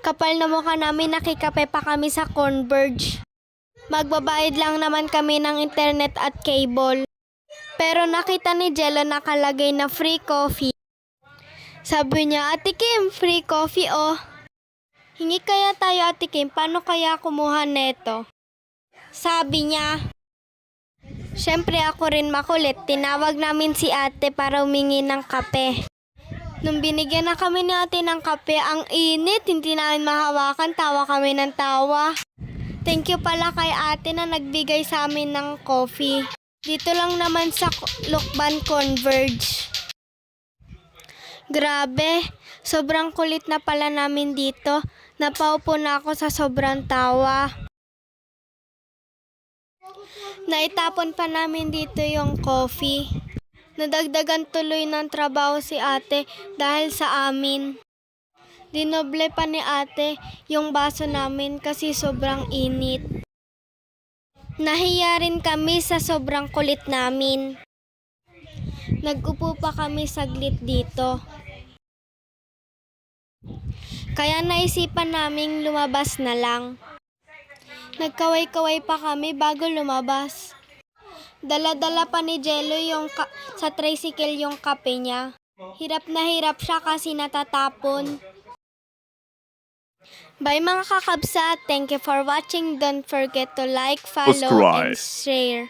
Kapal na mukha namin, nakikape pa kami sa Converge. Magbabayad lang naman kami ng internet at cable. Pero nakita ni Jello nakalagay na free coffee. Sabi niya, Ate Kim, free coffee oh. Hingi kaya tayo, Ate Kim, paano kaya kumuha neto? Sabi niya. Siyempre ako rin makulit, tinawag namin si ate para humingi ng kape. Nung binigyan na kami ni ate ng kape, ang init, hindi namin mahawakan, tawa kami ng tawa. Thank you pala kay ate na nagbigay sa amin ng coffee. Dito lang naman sa Lukban Converge. Grabe, sobrang kulit na pala namin dito. Napaupo na ako sa sobrang tawa. Naitapon pa namin dito yung coffee. Nadagdagan tuloy ng trabaho si ate dahil sa amin. Dinoble pa ni ate yung baso namin kasi sobrang init. Nahiya rin kami sa sobrang kulit namin. Nag-upo pa kami saglit dito. Kaya naisipan naming lumabas na lang. Nagkaway-kaway pa kami bago lumabas. Dala-dala pa ni Jello sa tricycle yung kape niya. Hirap na hirap siya kasi natatapon. Bye mga kakabsa. Thank you for watching. Don't forget to like, follow, and share.